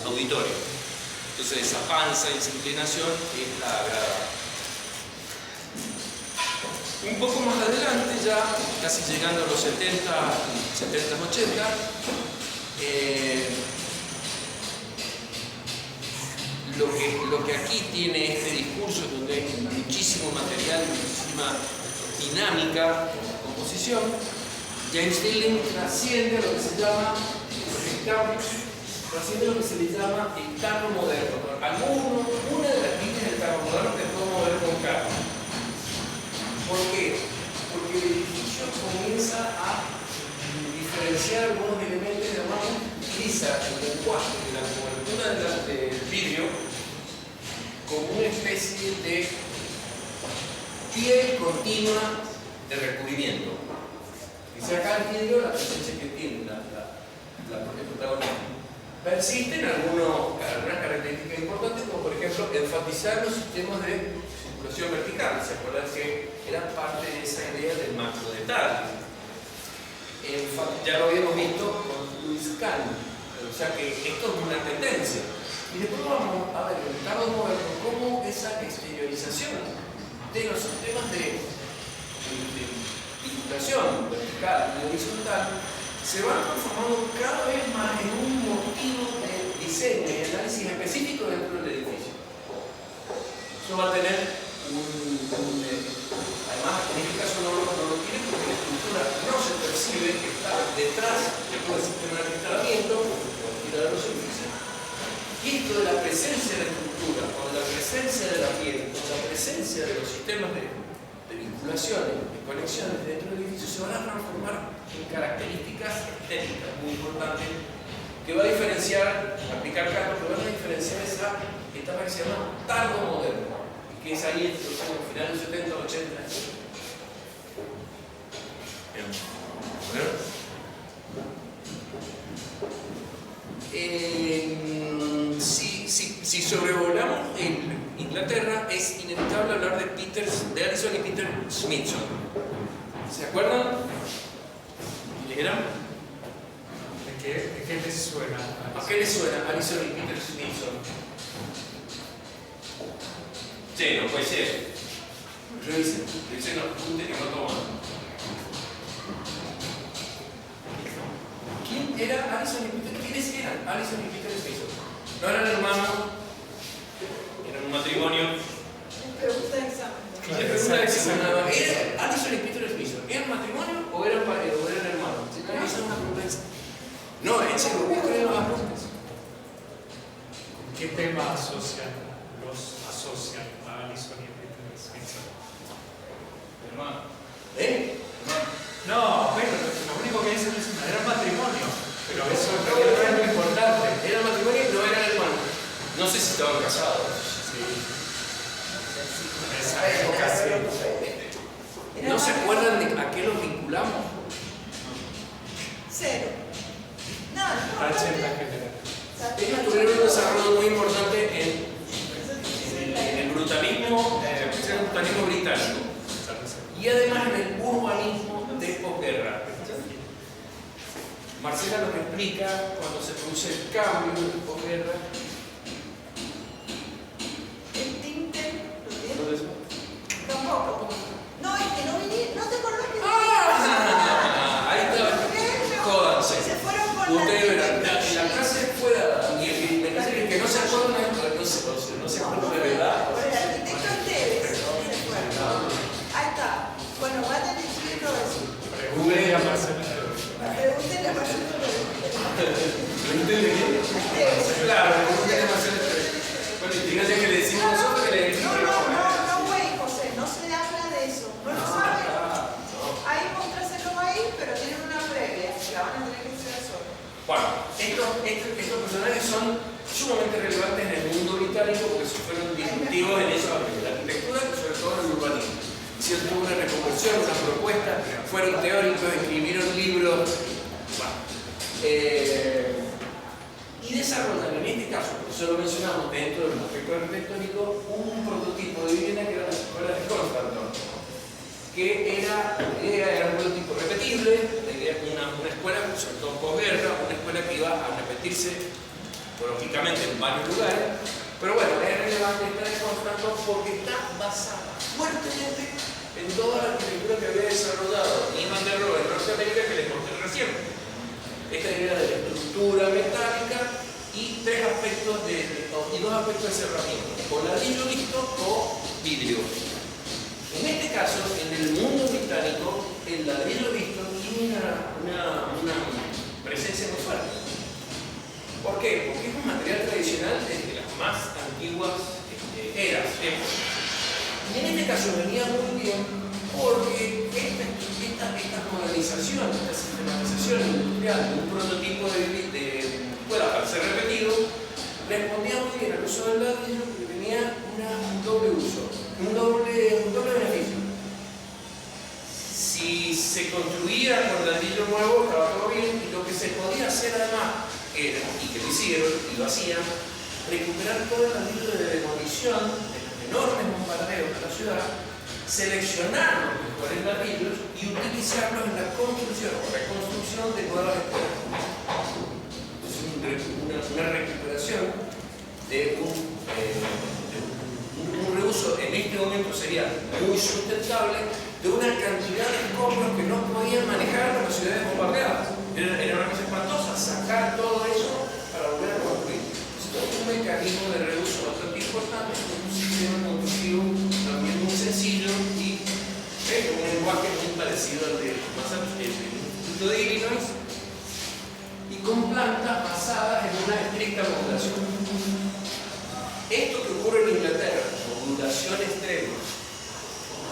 auditorio. Entonces esa panza, esa inclinación es la agrada. Un poco más adelante, ya casi llegando a los 70, 80, lo que aquí tiene este discurso, donde hay muchísimo material, muchísima dinámica, composición, James Stirling trasciende lo que se llama el tarro moderno. Una de las líneas del tarro moderno que podemos ver con calma. ¿Por qué? Porque el edificio comienza a diferenciar algunos elementos, además utiliza el lenguaje de la cobertura del vidrio como una especie de piel continua de recubrimiento. Dice acá el vidrio la presencia que tiene el protagonista. Persisten algunas características importantes, como por ejemplo enfatizar los sistemas de circulación vertical. ¿Se acuerdan que era parte de esa idea del macro detalle? Ya lo habíamos visto con Louis Kahn, o sea que esto es una tendencia. Y después vamos a ver en el tarro moderno cómo esa exteriorización de los sistemas de vinculación vertical y horizontal se van transformando cada vez más en un motivo de diseño y análisis específico dentro del edificio. Eso va a tener además, en este caso no lo tiene porque la estructura no se percibe que está detrás de todo el sistema de instalamiento, cualquiera de los edificios. Y esto de la presencia de la estructura, con la presencia de la piel, con la presencia de los sistemas de vinculaciones, de conexiones dentro del edificio, se van a transformar en características estéticas muy importantes que va a diferenciar, aplicar cambios, que van a diferenciar esa etapa que se llama tardo moderno, que es ahí entre los años finales 70, 80. Si sobrevolamos en Inglaterra, es inevitable hablar de Allison y Peter Smithson. ¿Se acuerdan? ¿Leyeron? ¿De qué les suena? ¿A qué les suena Allison y Peter Smithson? Sí, no puede ser. Revisen los apuntes que no toman. ¿Quién era Allison y Peter? ¿Quiénes eran Allison y Peter Smithson? No eran hermanos, eran un matrimonio. Pregunta de examen. ¿Era Allison y Peter Smithson? ¿Eran matrimonio o eran hermanos? Esa es una pregunta se lo busquen en los apuntes. ¿Qué tema asocian a Alison y Peter Spencer? Hermano. ¿Eh? No, bueno, lo único que dicen es era un matrimonio, pero eso en realidad no es lo importante. Era matrimonio y no eran hermanos. No sé si estaban casados. Sí. En esa época sí. ¿No se acuerdan de a qué los vinculamos? Cero. No, Rachel la no. general. Ellos tuvieron un desarrollo muy importante en el brutalismo, el brutalismo británico. Y además en el urbanismo de posguerra. Marcela nos explica cuando se produce el cambio de posguerra. El tinte, ¿lo ¿Dónde tienes? es? Tampoco. No, es que no vinieron. ¿No te acordás que Ahí está. Jódanse. se fueron con Ustedes verán, la la clase fue dada. Y me parece que el que no se acuerda, no se acuerda de verdad. Por el arquitecto Esteves. Se fueron. Ahí está. Bueno, van a decir todo eso. Pregúntale a Marcela. Pregúntenle a Marcelo. ¿Pregúntenle quién? Esteves. Claro, pregúntenle a Marcela. Bueno, y fíjense que le decimos nosotros que le decimos. No, güey, José, no se habla de eso. No lo saben. Ahí mostráselo ahí, pero tienen una previa. La van a tener que hacer solo. Bueno, estos personajes son sumamente relevantes en el mundo británico porque fueron disruptivos en esa la arquitectura y sobre todo en el urbanismo. Hicieron una reconversión, una propuesta, fueron teóricos, escribieron libros. Bueno, y desarrollan en este caso, por eso lo mencionamos dentro del aspecto arquitectónico, un prototipo de vivienda que era la escuela de Constanton, que era un prototipo repetible, la idea es una escuela, sobre todo posguerra, una escuela que iba a repetirse lógicamente en varios lugares, pero bueno, es relevante esta de Constanton porque está basada fuertemente en toda la arquitectura que había desarrollado Nyman de Rohe en Norteamérica que les conté recién. Esta idea de la estructura metálica y dos aspectos de cerramiento, o ladrillo listo o vidrio. En este caso, en el mundo británico, el ladrillo visto tiene una presencia muy fuerte. ¿Por qué? Porque es un material tradicional desde las más antiguas eras. Y en este caso venía muy bien porque esta modernización, esta sistematización industrial de un prototipo de escuela para ser repetido, respondía muy bien al uso del ladrillo que tenía un doble uso, un doble beneficio. Si se construía con ladrillo nuevo, estaba todo bien, y lo que se podía hacer además era, y que lo hicieron y lo hacían, recuperar todo el ladrillo de demolición de los enormes bombardeos de la ciudad, seleccionar los mejores ladrillos y utilizarlos en la construcción o reconstrucción de nuevas escuelas. Es una recuperación de un reuso en este momento sería muy sustentable de una cantidad de escombros que no podían manejar las ciudades bombardeadas. Era una cosa espantosa sacar todo eso para volver a construir. Entonces, un mecanismo de reuso bastante importante, un sistema constructivo también muy sencillo y un lenguaje muy parecido al de Instituto de Illinois y con plantas basadas en una estricta modulación. Esto que ocurre en Inglaterra, modulación extrema,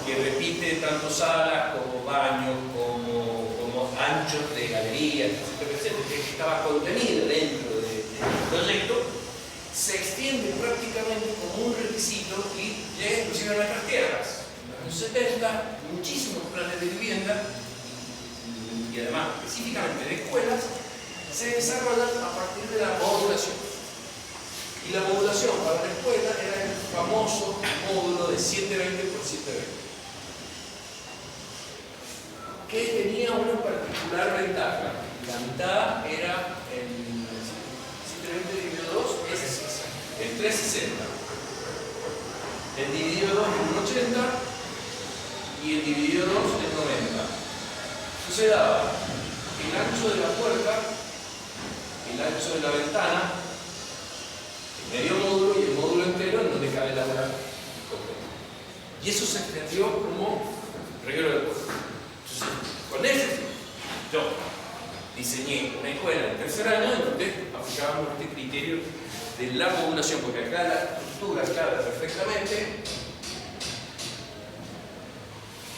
que repite tanto salas como baños, como anchos de galerías, etcétera, que estaba contenida dentro del proyecto, se extiende prácticamente como un requisito y llega inclusive a nuestras tierras. En los 70, muchísimos planes de vivienda y además específicamente de escuelas se desarrollan a partir de la modulación. Y la modulación para la escuela era el famoso módulo de 720 por 720. Que tenía una particular ventaja. La mitad era el 720 dividido 2 es el 360. El dividido 2 es un 80 y el dividido 2 es 90. Entonces se daba el ancho de la puerta, el ancho de la ventana, el medio módulo y el módulo entero en donde cabe la aula completa. Y eso se extendió como reguero de puerta. Con ese, yo, diseñé una escuela en tercer año en donde aplicábamos este criterio de la modulación, porque acá la estructura clara perfectamente,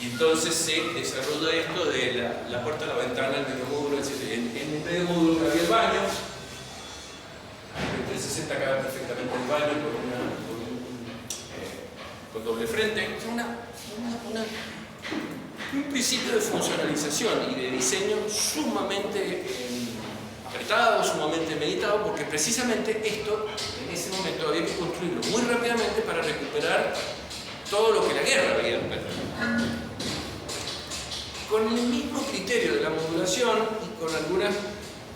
y entonces se desarrolla esto de la puerta, la ventana, el medio módulo, etc. En el medio módulo había el baño, en 360 cabe perfectamente el baño con doble frente. Un principio de funcionalización y de diseño sumamente apretado, sumamente meditado, porque precisamente esto, en ese momento, había que construirlo muy rápidamente para recuperar todo lo que la guerra había perdido. Con el mismo criterio de la modulación y con algunos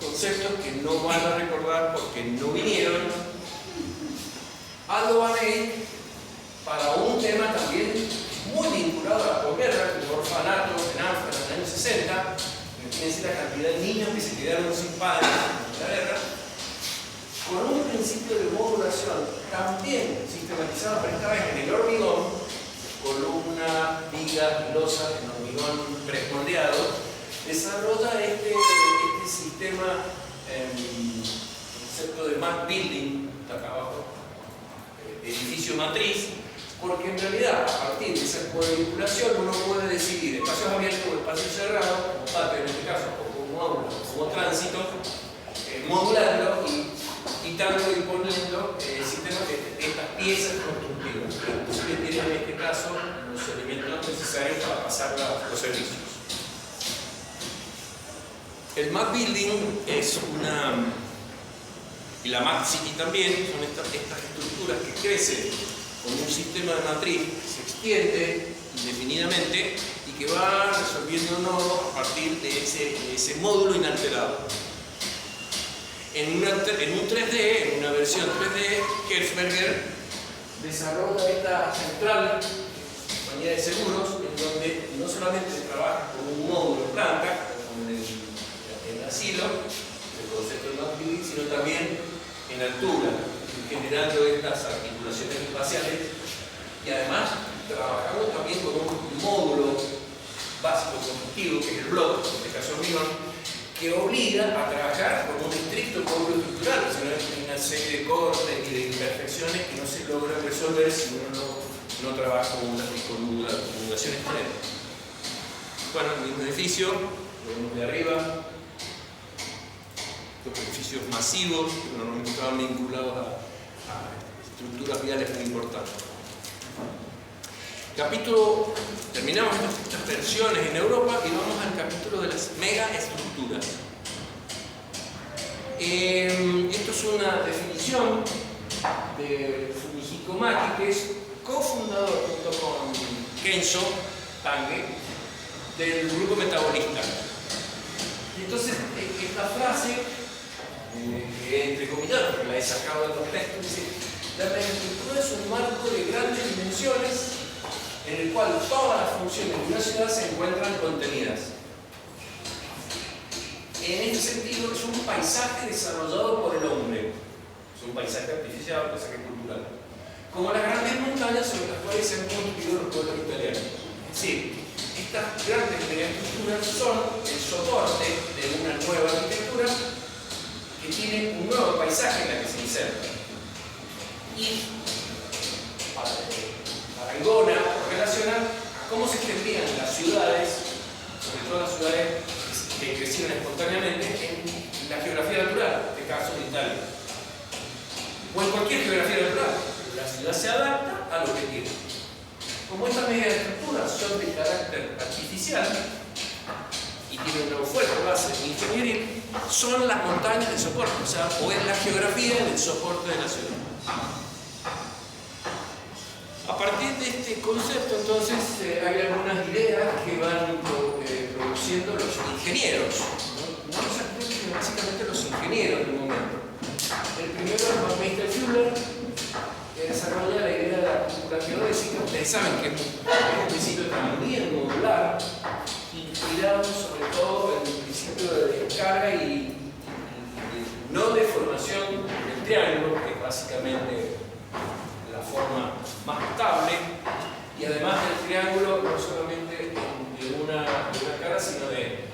conceptos que no van a recordar porque no vinieron, Aldo Vaney, para un tema también muy vinculado a la posguerra, el orfanato en Ámsterdam en los años 60, imagínense la cantidad de niños que se quedaron sin padres en la guerra, con un principio de modulación también sistematizado, pero esta vez en el hormigón, columna, viga y losa en hormigón premoldeado, desarrolla este sistema, concepto de map building, está acá abajo, edificio matriz, porque en realidad a partir de esa cuadriculación uno puede decidir espacios abiertos o espacios cerrados, como patio en este caso, o como aula, o como tránsito, modulando y quitando y poniendo sistemas de estas piezas constructivas, que tienen en este caso los elementos necesarios para pasar los servicios. El map building es y la map city también, son estas estructuras que crecen con un sistema de matriz que se extiende indefinidamente y que va resolviendo nodos a partir de ese módulo inalterado. En un 3D, en una versión 3D, Hertzberger desarrolla esta central, compañía de seguros, en donde no solamente se trabaja con un módulo planta, como en el asilo, el concepto de map building, sino también en altura, generando estas articulaciones espaciales, y además trabajamos también con un módulo básico constructivo, que es el bloque, en este caso hormigón, que obliga a trabajar con un estricto módulo estructural, si no hay una serie de cortes y de imperfecciones que no se logran resolver si uno no trabaja con modulación extrema. Bueno, el mismo edificio, lo vemos de arriba, los edificios masivos que normalmente estaban vinculados a estructuras viales muy importantes. Terminamos estas versiones en Europa y vamos al capítulo de las megaestructuras. Esto es una definición de Fumihiko Maki, que es cofundador junto con Kenzo Tange del grupo Metabolista. Y entonces, esta frase, entre comillas, porque la he sacado de contexto, dice: la megaestructura es un marco de grandes dimensiones en el cual todas las funciones de una ciudad se encuentran contenidas. En este sentido, es un paisaje desarrollado por el hombre. Es un paisaje artificial, un paisaje cultural. Como las grandes montañas sobre las cuales se han construido los pueblos italianos. Es decir, estas grandes megaestructuras son el soporte de una nueva arquitectura que tiene un nuevo paisaje en la que se inserta. Y parangona o relaciona a cómo se extendían las ciudades, sobre todo las ciudades que crecieron espontáneamente en la geografía natural, en este caso de Italia, o en cualquier geografía natural. La ciudad se adapta a lo que tiene. Como estas megaestructuras son de carácter artificial y tienen una fuerte base ingenieril, son las montañas de soporte, o sea, o es la geografía del soporte de la ciudad. A partir de este concepto, entonces, hay algunas ideas que van produciendo los ingenieros, no los arquitectos, sino básicamente los ingenieros del momento. El primero es Baumeister Fuller, que desarrolla la idea de la arquitectura geodésica. Ustedes saben que es un principio también modular, inspirado sobre todo en el principio de descarga y no de formación del triángulo, que es básicamente la forma más estable, y además del triángulo no solamente de una cara, sino de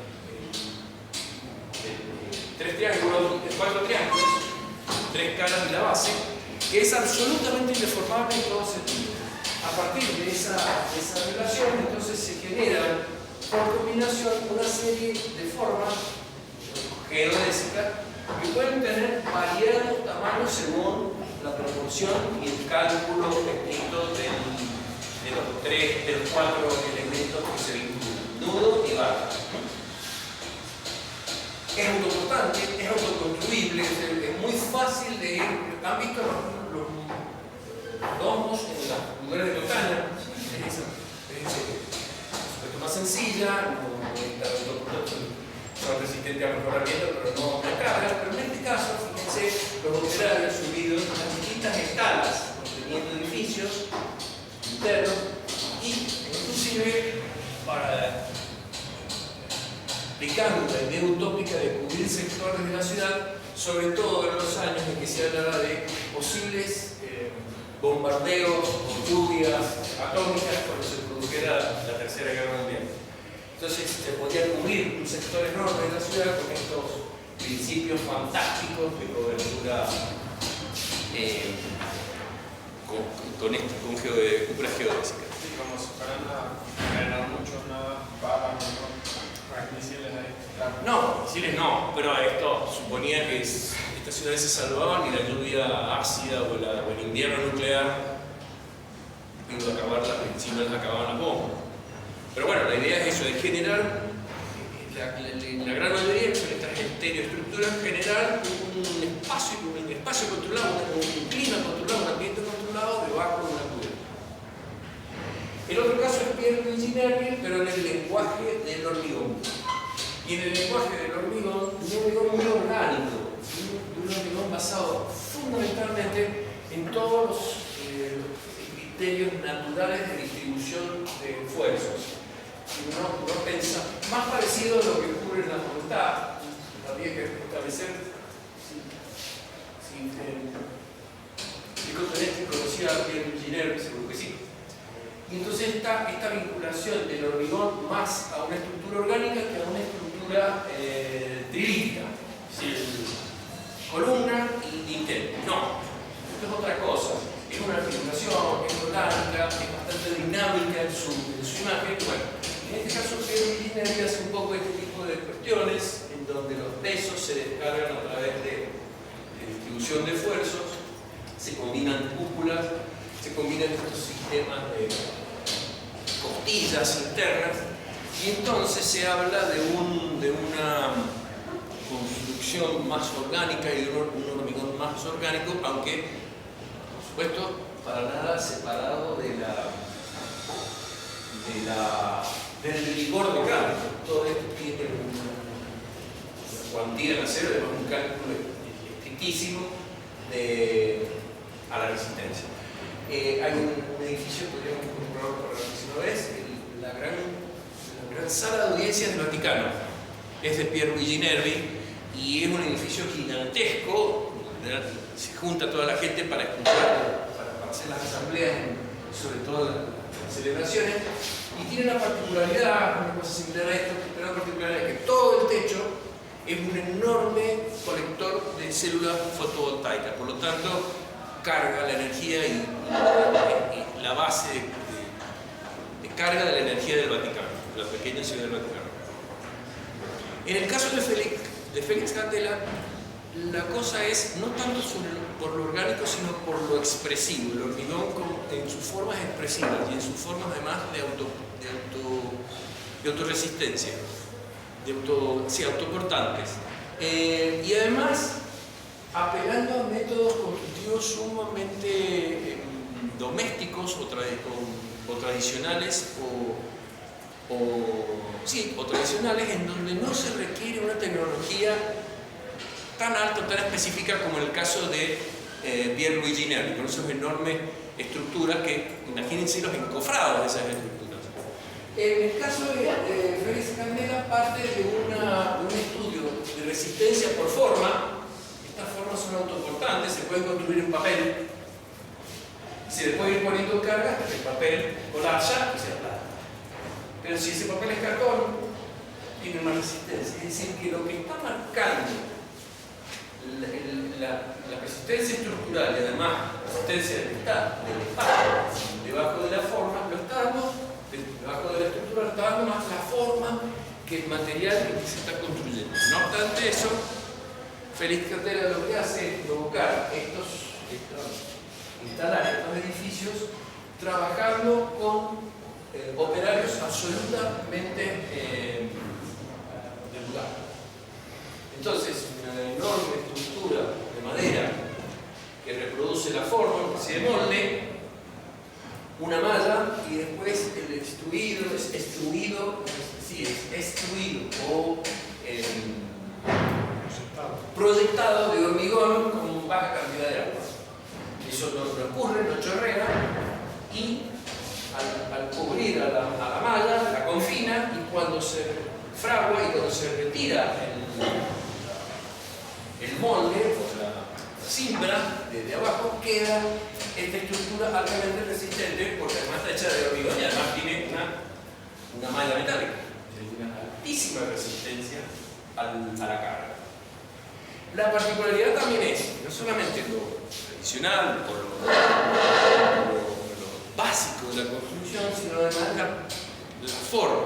cuatro triángulos, tres caras de la base, que es absolutamente indeformable en todo sentido. A partir de esa relación, entonces se generan por combinación una serie de formas geodésicas que pueden tener variados tamaños según la proporción y el cálculo estricto de los cuatro elementos que se vinculan: nudo y barra. Es autoportante, es autoconstruible, es muy fácil de ir. ¿Han visto los domos en los lugares de Toscana? Es más sencilla, son resistentes a mejoramiento, pero no cargas. Pero en este caso, fíjense, los operarios subidos en distintas escalas, teniendo edificios internos y inclusive aplicando la idea utópica de cubrir sectores de la ciudad, sobre todo en los años en que se hablaba de posibles bombardeos o lluvias atómicas cuando se produjera la Tercera Guerra Mundial. Entonces se podía cubrir un sector enorme de la ciudad con estos principios fantásticos de cobertura con cúpulas geodésicas. Sí, como si fueran a drenar mucho, nada, para misiles ahí. No, misiles no, pero esto suponía que estas ciudades se salvaban y la lluvia ácida o el invierno nuclear iba a acabarlas, si no les acababan las bombas. Pero bueno, la idea es eso, de generar, la gran mayoría son estas estereoestructuras, generar un espacio controlado, un clima controlado, un ambiente controlado debajo de una cubierta. El otro caso es Pierluigi Nervi, pero en el lenguaje del hormigón. Y en el lenguaje del hormigón, un hormigón muy orgánico, un hormigón basado fundamentalmente en todos los criterios naturales de distribución de esfuerzos. No pensa, más parecido a lo que ocurre en la facultad. Habría que establecer si Nicotonetti conocía a Pierluigi Nervi, seguro que sí. Y entonces esta vinculación del hormigón más a una estructura orgánica que a una estructura trilítica. Columna y dintel. No, esto es otra cosa. Es una articulación, es orgánica, es bastante dinámica en su imagen. Bueno, en este caso Pierluigi Nervi hace un poco este tipo de cuestiones en donde los pesos se descargan a través de distribución de esfuerzos, se combinan cúpulas, se combinan estos sistemas de costillas internas y entonces se habla de una construcción más orgánica y de un hormigón más orgánico, aunque por supuesto para nada separado del rigor de cálculo. Todo esto tiene una cuantía de acero, además un cálculo estrictísimo a la resistencia. Hay un edificio, podríamos comprobarlo por la próxima vez, la gran sala de audiencias del Vaticano. Es de Pierluigi Nervi y es un edificio gigantesco, se junta toda la gente para escuchar, para hacer las asambleas, sobre todo las celebraciones, y tiene una particularidad, una cosa similar a esto, pero la particularidad es que todo el techo es un enorme colector de células fotovoltaicas, por lo tanto carga la energía y la base de carga de la energía del Vaticano, la pequeña ciudad del Vaticano. En el caso de Félix Candela, la cosa es no tanto por lo orgánico, sino por lo expresivo. El hormigón en sus formas expresivas y en sus formas además de autorresistencia, autoportantes. Y además apelando a métodos constructivos sumamente domésticos o tradicionales o tradicionales, en donde no se requiere una tecnología tan alta, tan específica como en el caso de Pierluigi Nervi, con esas enormes estructuras que, imagínense los encofrados de esas estructuras. En el caso de Félix Candela parte de un estudio de resistencia por forma. Estas formas son autoportantes, se pueden construir en papel, se le puede ir poniendo carga hasta que el papel colapsa y se aplasta. Pero si ese papel es cartón, tiene más resistencia. Es decir, que lo que está marcando la resistencia estructural y además la resistencia del espacio debajo de la forma, lo está dando, debajo de la estructura, lo está dando más la forma que el material en que se está construyendo. No obstante eso, Félix Catera lo que hace es provocar instalar estos edificios trabajando con operarios absolutamente del lugar. Entonces, una enorme estructura de madera que reproduce la forma, una especie de molde, una malla y después el extruido o proyectado de hormigón con baja cantidad de agua. Eso no ocurre, no chorrea y al cubrir a la malla la confina y cuando se fragua y cuando se retira el molde o la cimbra desde abajo queda esta estructura altamente resistente porque además está hecha de hormigón y además tiene una malla metálica, una altísima resistencia a la carga. La particularidad también es no solamente lo tradicional o lo básico de la construcción, sino además la forma,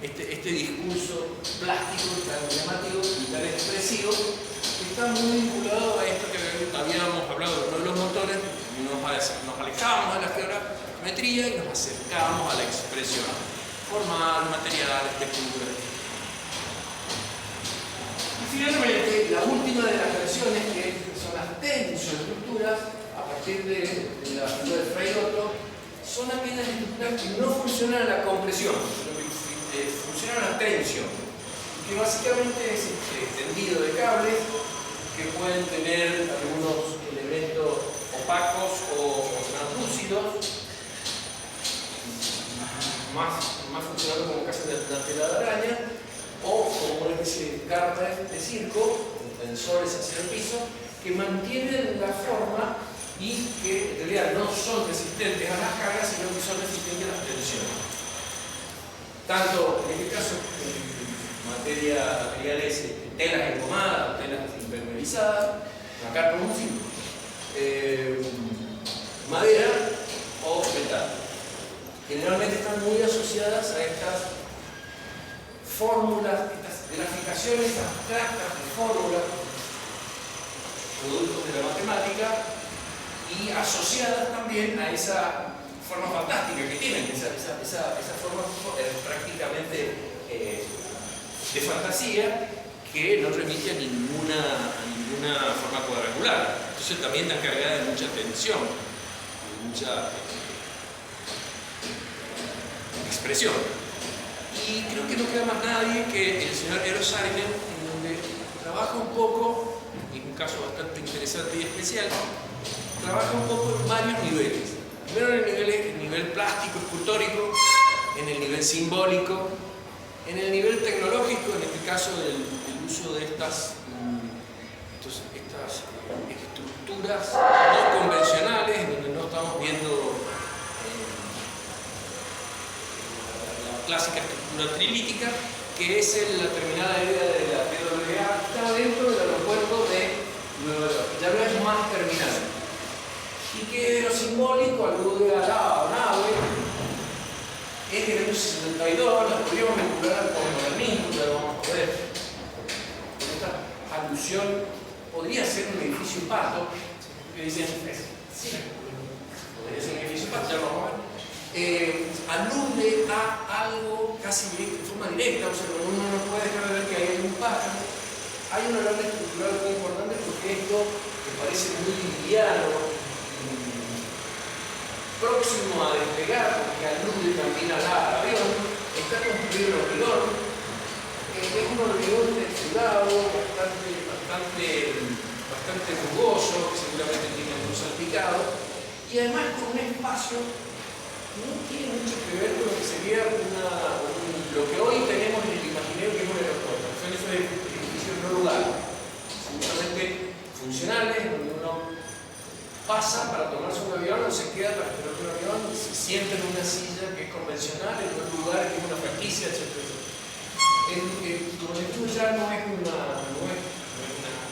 este discurso plástico tan llamático y tan expresivo que está muy vinculado a esto que habíamos hablado de uno de los motores. Nos alejábamos de la geometría y nos acercábamos a la expresión formal, material, textura. Y finalmente, la última de las versiones, que son las tensioestructuras, a partir de la figura de Freirotto, son aquellas estructuras que no funcionan a la compresión, sino que funcionan a la tensión, que básicamente es tendido de cables que pueden tener algunos elementos opacos o translúcidos, más funcionando como casi una tela de araña, o como una especie de carpa de circo, con tensores hacia el piso, que mantienen la forma y que en realidad no son resistentes a las cargas, sino que son resistentes a las tensiones. Tanto en este caso, materiales, telas engomadas, telas impermeabilizadas, una carpa o un circo, madera o metal. Generalmente están muy asociadas a estas fórmulas, estas graficaciones abstractas de fórmulas, productos de la matemática, y asociadas también a esa forma fantástica que tienen, esa forma prácticamente de fantasía que no remite a ninguna forma cuadrangular. Entonces también está cargada de mucha tensión, de mucha expresión. Y creo que no queda más nadie que el señor Eero Saarinen, en donde trabaja un poco, en un caso bastante interesante y especial, trabaja un poco en varios niveles. Primero en el nivel plástico, escultórico, en el nivel simbólico, en el nivel tecnológico, en este caso del uso de estas estructuras no convencionales, en donde no estamos viendo la clásica estructura trilítica, que es la terminal aérea de la TWA, está dentro del aeropuerto de Nueva York. Ya no es más terminal. Y que lo simbólico alude a la nave, es del año 62, la podríamos vincular con el modernismo, ya lo vamos a ver. Con esta alusión, podría ser un edificio pato, que dicen, sí, podría ser un edificio pato, ya lo vamos a ver. Alude a algo casi de forma directa, o sea, uno no puede dejar de ver que hay un pájaro. Hay una gran estructural muy importante porque esto que parece muy liviano, próximo a despegar, porque alude también al avión, está construido en hormigón. Es un hormigón texturado, bastante rugoso, que seguramente tiene un salpicado, y además con un espacio que no tiene mucho que ver con lo que sería lo que hoy tenemos en el imaginario que es un aeropuerto. Son esos edificios no rurales, seguramente funcionales, donde uno pasa para tomarse un avión o se queda para esperar un avión, se sienta en una silla que es convencional, en un lugar que es una franquicia, etc. Como les digo, ya no es una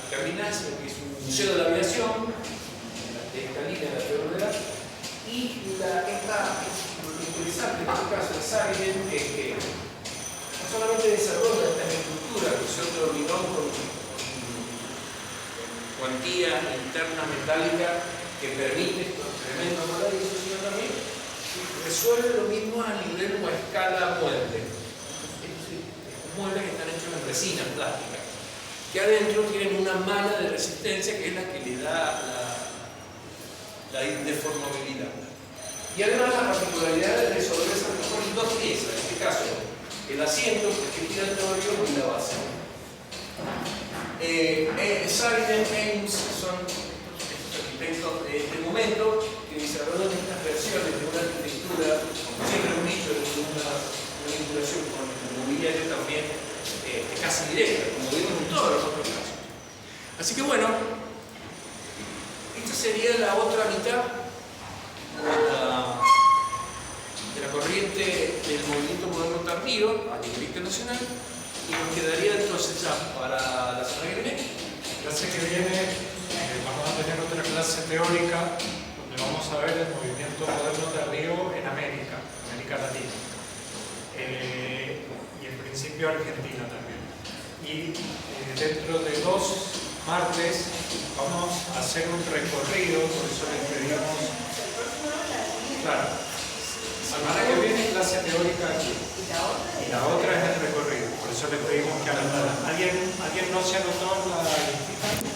terminal, Arenas, que es un museo de la aviación, de esta línea de la Ferroviaria, y lo interesante en este caso de Sargent es que no solamente desarrolla esta estructura, que son de hormigón con cuantía interna metálica que permite estos tremendos voladizos, sino también resuelve lo mismo a nivel o a escala mueble. Es decir, muebles que están hechos en resina plástica, que adentro tienen una malla de resistencia que es la que le da la deformabilidad. Y además la particularidad de resolverse a lo mejor en dos piezas, en este caso el asiento, que es giratorio, y la base. Sargent Ames son estos arquitectos de este momento que desarrollan estas versiones de una arquitectura, siempre un dicho, de una vinculación con el mobiliario también casi directa, como vimos en todos los otros casos. Así que bueno, esta sería la otra mitad de la corriente del movimiento moderno tardío a nivel internacional, y nos quedaría entonces ya para la semana que viene. La clase que viene vamos a tener otra clase teórica donde vamos a ver el movimiento moderno tardío en América Latina. Y en principio Argentina también. Y dentro de 2 martes vamos a hacer un recorrido, por eso les pedimos. Claro, semana que viene clase teórica aquí. Y la otra es el recorrido, por eso les pedimos que anotaran. ¿Alguien no se anotó en la listita?